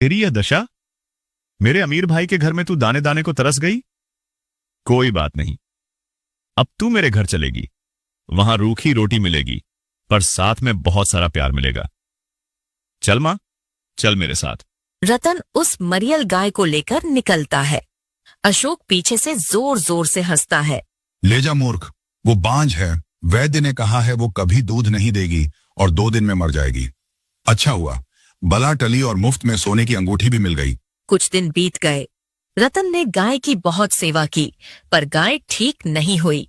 तेरी यह दशा, मेरे अमीर भाई के घर में तू दाने दाने को तरस गई। कोई बात नहीं, अब तू मेरे घर चलेगी। वहां रूखी रोटी मिलेगी, पर साथ में बहुत सारा प्यार मिलेगा। चल मां, चल मेरे साथ। रतन उस मरियल गाय को लेकर निकलता है। अशोक पीछे से जोर जोर से हंसता है। ले जा मूर्ख, वो बांझ है। वैद्य ने कहा है वो कभी दूध नहीं देगी और 2 दिन में मर जाएगी। अच्छा हुआ, बला टली और मुफ्त में सोने की अंगूठी भी मिल गई। कुछ दिन बीत गए। रतन ने गाय की बहुत सेवा की, पर गाय ठीक नहीं हुई।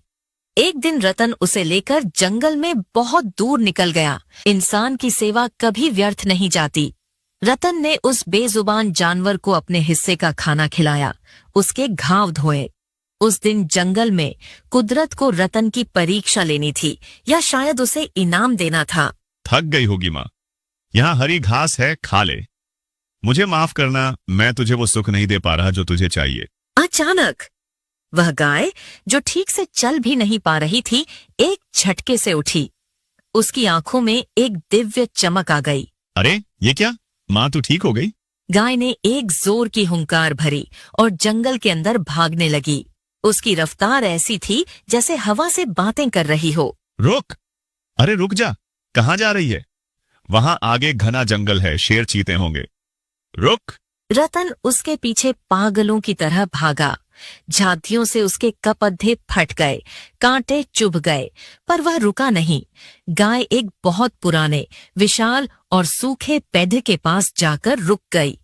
एक दिन रतन उसे लेकर जंगल में बहुत दूर निकल गया। इंसान की सेवा कभी व्यर्थ नहीं जाती। रतन ने उस बेजुबान जानवर को अपने हिस्से का खाना खिलाया, उसके घाव धोए। उस दिन जंगल में कुदरत को रतन की परीक्षा लेनी थी, या शायद उसे इनाम देना था। थक गई होगी मां, यहां हरी घास है, खा ले। मुझे माफ करना, मैं तुझे वो सुख नहीं दे पा रहा जो तुझे चाहिए। अचानक वह गाय, जो ठीक से चल भी नहीं पा रही थी, एक झटके से उठी। उसकी आंखों में एक दिव्य चमक आ गई। अरे ये क्या मां, तू ठीक हो गई? गाय ने एक जोर की हुंकार भरी और जंगल के अंदर भागने लगी। उसकी रफ्तार ऐसी थी जैसे हवा से बातें कर रही हो। रुक, अरे रुक जा, कहां जा रही है? वहां आगे घना जंगल है, शेर चीते होंगे। रुक। रतन उसके पीछे पागलों की तरह भागा। झांतियों से उसके कपधे फट गए, कांटे चुभ गए, पर वह रुका नहीं। गाय एक बहुत पुराने, विशाल और सूखे पेड़ के पास जाकर रुक गई।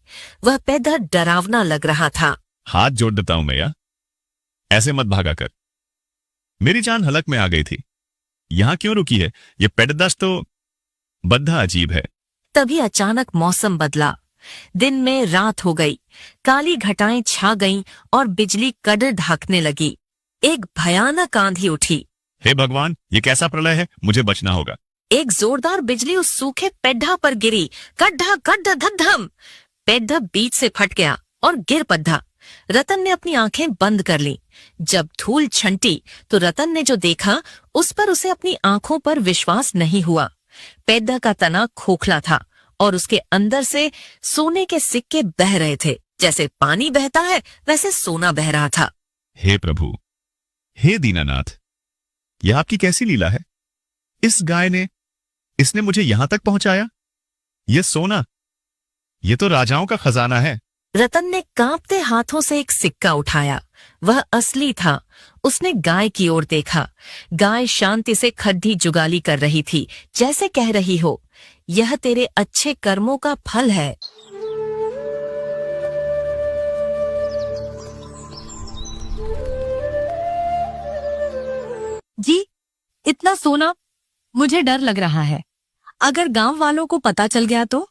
वह पेड़ डरावना लग रहा था। हाथ जोड़ देता हूं मैया, ऐसे मत भागा कर। मेरी जान हलक में आ गई थी। यहां क्यों रुकी है? ये पेड़दस तो बद्धा अजीब है। तभी अचानक मौसम बदला। दिन में रात हो गई, काली घटाएं छा गईं और बिजली कड़र ढाकने लगी। एक भयानक आंधी उठी। हे भगवान, ये कैसा प्रलय है? मुझे बचना होगा। एक जोरदार बिजली उस सूखे पेड्ढा पर गिरी। कड्ढा कड्ढा धम। पेड्ढा बीच से फट गया और गिर पड्ढा। रतन ने अपनी आंखें बंद कर लीं। जब धूल छंटी तो रतन ने जो देखा, उस पर उसे अपनी आंखों पर विश्वास नहीं हुआ। पेड्ढा का तना खोखला था और उसके अंदर से सोने के सिक्के बह रहे थे। जैसे पानी बहता है, वैसे सोना बह रहा था। हे प्रभु, हे दीनानाथ, यह आपकी कैसी लीला है? इस गाय ने, इसने मुझे यहां तक पहुंचाया। यह सोना, यह तो राजाओं का खजाना है। रतन ने कांपते हाथों से एक सिक्का उठाया। वह असली था। उसने गाय की ओर देखा। गाय शांति से खड्डी जुगाली कर रही थी, जैसे कह रही हो, यह तेरे अच्छे कर्मों का फल है। जी, इतना सोना, मुझे डर लग रहा है। अगर गांव वालों को पता चल गया तो?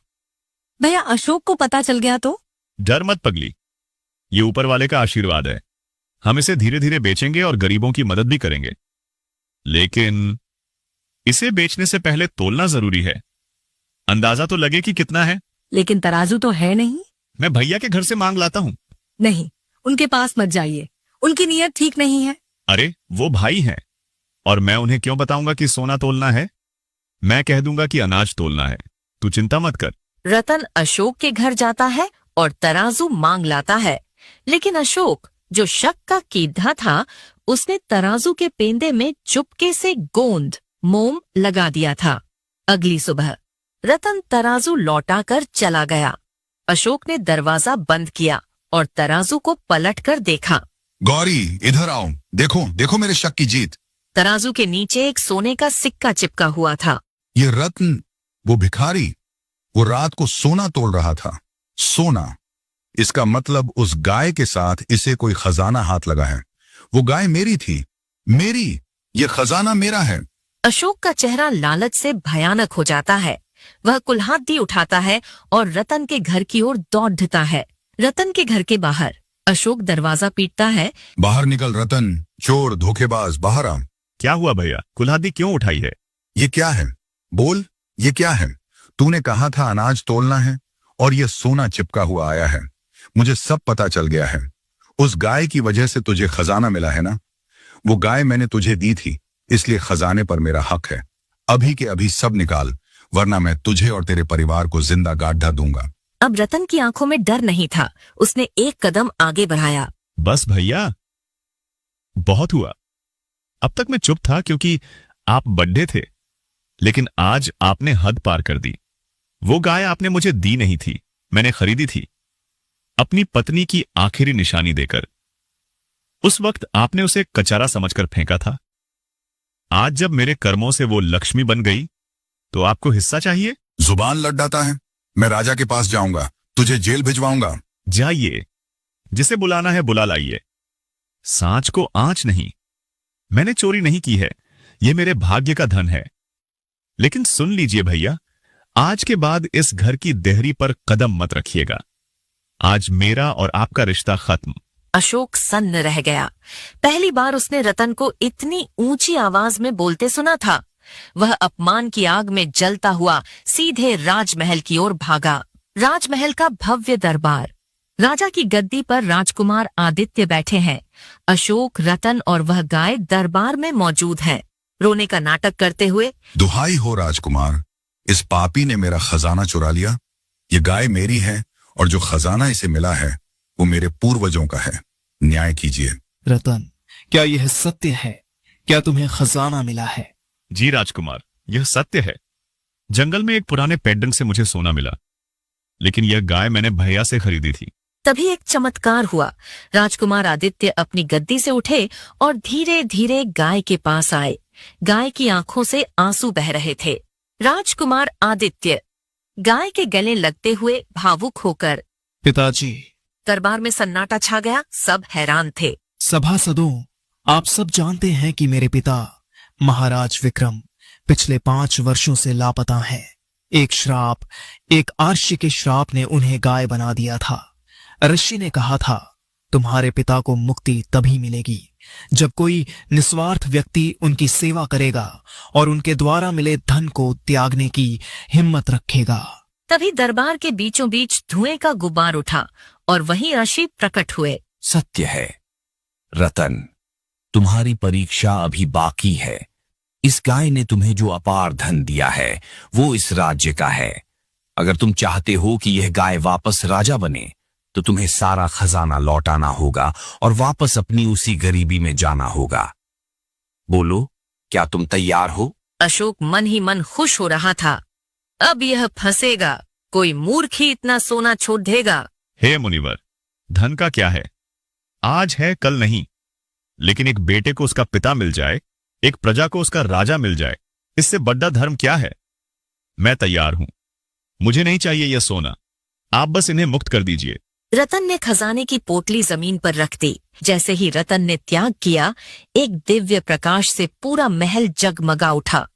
भैया अशोक को पता चल गया तो? डर मत पगली, ये ऊपर वाले का आशीर्वाद है। हम इसे धीरे धीरे बेचेंगे और गरीबों की मदद भी करेंगे। लेकिन इसे बेचने से पहले तोलना जरूरी है। अंदाजा तो लगे कि कितना है। लेकिन तराजू तो है नहीं। मैं भैया के घर से मांग लाता हूं। नहीं, उनके पास मत जाइए, उनकी नीयत ठीक नहीं है। अरे वो भाई हैं, और मैं उन्हें क्यों बताऊंगा कि सोना तोलना है? मैं कह दूंगा कि अनाज तोलना है। तू चिंता मत कर। रतन अशोक के घर जाता है और तराजू मांग लाता है। लेकिन अशोक, जो शक का कीड़ा था, उसने तराजू के पेंदे में चुपके से गोंद, मोम लगा दिया था। अगली सुबह रतन तराजू लौटाकर चला गया। अशोक ने दरवाजा बंद किया और तराजू को पलटकर देखा। गौरी, इधर आओ, देखो देखो मेरे शक की जीत। तराजू के नीचे एक सोने का सिक्का चिपका हुआ था। ये रत्न, वो भिखारी, वो रात को सोना तोल रहा था। सोना, इसका मतलब उस गाय के साथ इसे कोई खजाना हाथ लगा है। वो गाय मेरी थी, मेरी, ये खजाना मेरा है। अशोक का चेहरा लालच से भयानक हो जाता है। वह कुल्हाड़ी उठाता है और रतन के घर की ओर दौड़ता है। रतन के घर के बाहर अशोक दरवाजा पीटता है। बाहर निकल रतन, चोर, धोखेबाज, बाहर आ। क्या हुआ भैया, कुल्हाड़ी क्यों उठाई है? ये क्या है? बोल, ये क्या है? तूने कहा था अनाज तोलना है, और ये सोना चिपका हुआ आया है। मुझे सब पता चल गया है। उस गाय की वजह से तुझे खजाना मिला है ना? वो गाय मैंने तुझे दी थी, इसलिए खजाने पर मेरा हक है। अभी के अभी सब निकाल, वरना मैं तुझे और तेरे परिवार को जिंदा गाढ़ा दूंगा। अब रतन की आंखों में डर नहीं था। उसने एक कदम आगे बढ़ाया। बस भैया, बहुत हुआ। अब तक मैं चुप था क्योंकि आप बड्ढे थे, लेकिन आज आपने हद पार कर दी। वो गाय आपने मुझे दी नहीं थी, मैंने खरीदी थी, अपनी पत्नी की आखिरी निशानी देकर। उस वक्त आपने उसे कचरा समझकर फेंका था। आज जब मेरे कर्मों से वो लक्ष्मी बन गई, तो आपको हिस्सा चाहिए। जुबान लड़ाता है। मैं राजा के पास जाऊंगा, तुझे जेल भिजवाऊंगा। जाइए, जिसे बुलाना है बुला लाइए। सांच को आंच नहीं। मैंने चोरी नहीं की है, यह मेरे भाग्य का धन है। लेकिन सुन लीजिए भैया, आज के बाद इस घर की देहरी पर कदम मत रखिएगा। आज मेरा और आपका रिश्ता खत्म। अशोक सन्न रह गया। पहली बार उसने रतन को इतनी ऊंची आवाज में बोलते सुना था। वह अपमान की आग में जलता हुआ सीधे राजमहल की ओर भागा। राजमहल का भव्य दरबार। राजा की गद्दी पर राजकुमार आदित्य बैठे हैं। अशोक, रतन और वह गाय दरबार में मौजूद हैं, रोने का नाटक करते हुए। दुहाई हो राजकुमार, इस पापी ने मेरा खजाना चुरा लिया। ये गाय मेरी है और जो खजाना इसे मिला है वो मेरे पूर्वजों का है। न्याय कीजिए। रतन, क्या यह सत्य है? क्या तुम्हें खजाना मिला है? जी राजकुमार, यह सत्य है। जंगल में एक पुराने पेड्डन से मुझे सोना मिला, लेकिन यह गाय मैंने भैया से खरीदी थी। तभी एक चमत्कार हुआ। राजकुमार आदित्य अपनी गद्दी से उठे और धीरे धीरे गाय के पास आए। गाय की आंखों से आंसू बह रहे थे। राजकुमार आदित्य गाय के गले लगते हुए भावुक होकर। पिताजी। दरबार में सन्नाटा छा गया। सब हैरान थे। सभासदों, आप सब जानते हैं कि मेरे पिता महाराज विक्रम पिछले 5 वर्षों से लापता हैं। एक श्राप, एक आर्षि के श्राप ने उन्हें गाय बना दिया था। ऋषि ने कहा था, तुम्हारे पिता को मुक्ति तभी मिलेगी जब कोई निस्वार्थ व्यक्ति उनकी सेवा करेगा और उनके द्वारा मिले धन को त्यागने की हिम्मत रखेगा। तभी दरबार के बीचों बीच धुएं का गुब्बार उठा और वहीं ऋषि प्रकट हुए। सत्य है रतन, तुम्हारी परीक्षा अभी बाकी है। इस गाय ने तुम्हें जो अपार धन दिया है वो इस राज्य का है। अगर तुम चाहते हो कि यह गाय वापस राजा बने तो तुम्हें सारा खजाना लौटाना होगा और वापस अपनी उसी गरीबी में जाना होगा। बोलो, क्या तुम तैयार हो? अशोक मन ही मन खुश हो रहा था। अब यह फंसेगा। कोई मूर्ख ही इतना सोना छोड़ देगा। हे मुनिवर, धन का क्या है? आज है कल नहीं। लेकिन एक बेटे को उसका पिता मिल जाए, एक प्रजा को उसका राजा मिल जाए, इससे बड़ा धर्म क्या है? मैं तैयार हूं। मुझे नहीं चाहिए यह सोना, आप बस इन्हें मुक्त कर दीजिए। रतन ने खजाने की पोटली जमीन पर रख दी। जैसे ही रतन ने त्याग किया, एक दिव्य प्रकाश से पूरा महल जगमगा उठा।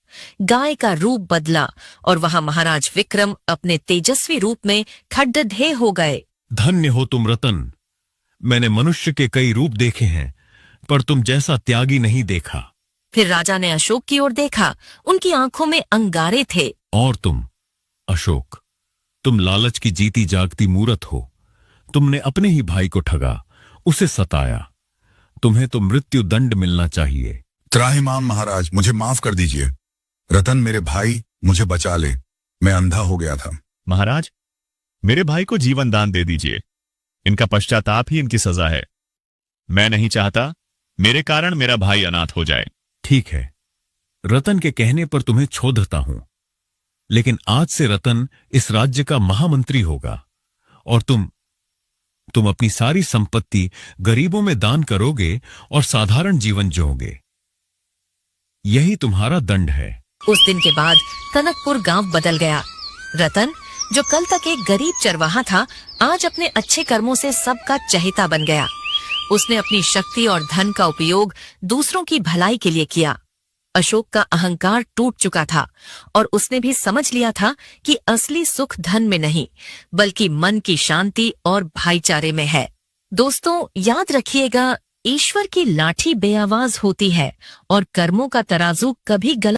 गाय का रूप बदला और वहां महाराज विक्रम अपने तेजस्वी रूप में खड्डढे हो गए। धन्य हो तुम रतन। मैंने मनुष्य के कई रूप देखे हैं, पर तुम जैसा त्यागी नहीं देखा। फिर राजा ने अशोक की ओर देखा। उनकी आंखों में अंगारे थे। और तुम अशोक, तुम लालच की जीती जागती मूरत हो। तुमने अपने ही भाई को ठगा, उसे सताया। तुम्हें तो मृत्यु दंड मिलना चाहिए। त्राहिमाम महाराज, मुझे माफ कर दीजिए। रतन मेरे भाई, मुझे बचा ले। मैं अंधा हो गया था। महाराज, मेरे भाई को जीवन दान दे दीजिए। इनका पश्चाताप ही इनकी सजा है। मैं नहीं चाहता मेरे कारण मेरा भाई अनाथ हो जाए। ठीक है, रतन के कहने पर तुम्हें छोड़ता हूं, लेकिन आज से रतन इस राज्य का महामंत्री होगा और तुम अपनी सारी संपत्ति गरीबों में दान करोगे और साधारण जीवन जियोगे। यही तुम्हारा दंड है। उस दिन के बाद कनकपुर गांव बदल गया। रतन, जो कल तक एक गरीब चरवाहा था, आज अपने अच्छे कर्मों से सबका चहेता बन गया। उसने अपनी शक्ति और धन का उपयोग दूसरों की भलाई के लिए किया। अशोक का अहंकार टूट चुका था और उसने भी समझ लिया था कि असली सुख धन में नहीं, बल्कि मन की शांति और भाईचारे में है। दोस्तों, याद रखिएगा, ईश्वर की लाठी बेआवाज होती है और कर्मों का तराजू कभी गलत